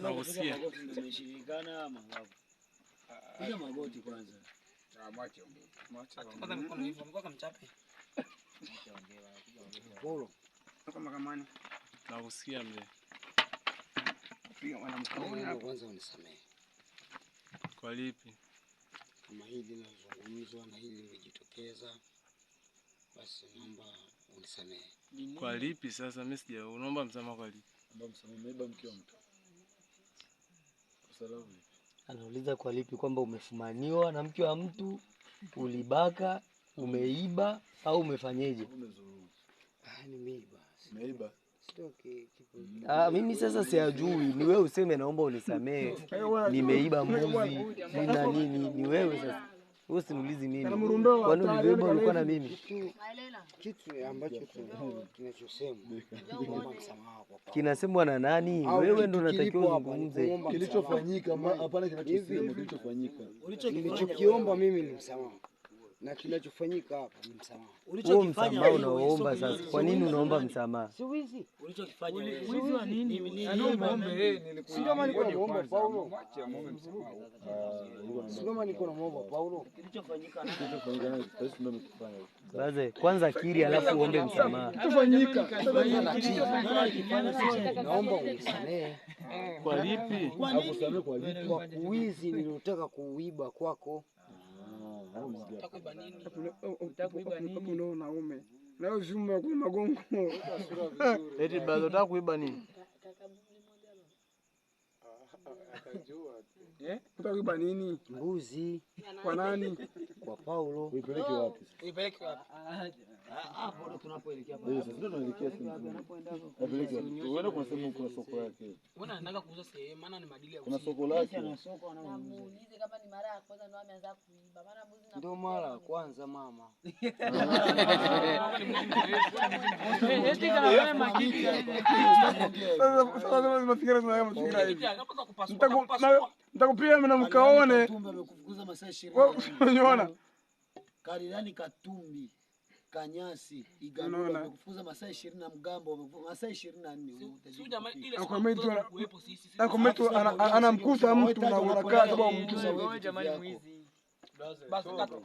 Nakusikia. Magoti ndio imeshirikana mangapo. Piga magoti kwanza. Mwache ongea. Kwanza mkono hivyo, mkono mchape. Polo. Toka mahakamani. Nakusikia mzee. Piga mwanamke hapo kwanza unisamehe. Kwa lipi? Kama hili linazungumzwa na hili limejitokeza, basi naomba unisamehe. Kwa lipi sasa mimi sija unaomba msamaha kwa lipi? Naomba msamaha, umeiba mke wa mtu. Kwa sababu anauliza kwa lipi, kwamba umefumaniwa na mke wa mtu, ulibaka, umeiba au umefanyeje? Umezuru. Nimeiba. Umeiba. Mimi sasa siyajui, ni wewe useme naomba unisamehe. Nimeiba mbuzi, nina nini? Ni wewe sasa. Wewe usiniulizi mimi. Kwani ulibeba ulikuwa na mimi? Kitu ambacho kinachosema naomba msamaha kwa Paulo. Kinasemwa na nani? Wewe ndo unatakiwa uzungumze. Kilichofanyika, hapana kinachosema kilichofanyika. Nilichokiomba mimi ni msamaha. Na kinachofanyika hapa ni msamaha. Ulichokifanya wewe unaomba sasa. Kwa nini unaomba msamaha? Si wizi. Ulichokifanya wewe. Wizi wa nini? Anaomba yeye nilikuwa. Sio kama niko naomba Paulo. Mwache muombe msamaha. Sio kama niko naomba Paulo. Kilichofanyika na sisi ndio tumefanya. Baze, kwanza kiri alafu uombe msamaha. Kilichofanyika. Naomba unisamehe. Kwa lipi? Akusamehe kwa lipi? Kwa wizi niliotaka kuuiba kwako. Utakuiba nini? Utakuiba nini? Ndio unaume. Leo vyuma kwa magongo. Eti bazo unataka kuiba nini? Akajua. Utakuiba nini? Mbuzi. Kwa nani? Kwa Paulo. Uipeleke wapi? Uipeleke wapi? hapo ndo tunapoelekea Ndio sasa ndio tunaelekea sisi. Uipeleke wapi? Uende kwa sehemu kuna soko yake. Mbona anataka kuuza sehemu? Maana ni madili ya Kuna soko lake. na soko Muulize kama ni mara ya kwanza ndio ameanza kuiba. Maana mbuzi na Ndio mara ya kwanza mama. Eti kama wewe makini. Sasa mafikira tunayo hivi. Nitakupiga mimi na mkaone. Tumbe amekufukuza masaa 20. Unaona? Karirani Katumbi Kanyasi Igano amekufukuza masaa 20 na Mgambo masaa 24. Sio jamaa ile kuwepo sisi. Akometu anamkusa mtu na unakaa sababu mtu wewe jamani mwizi. Basi kata.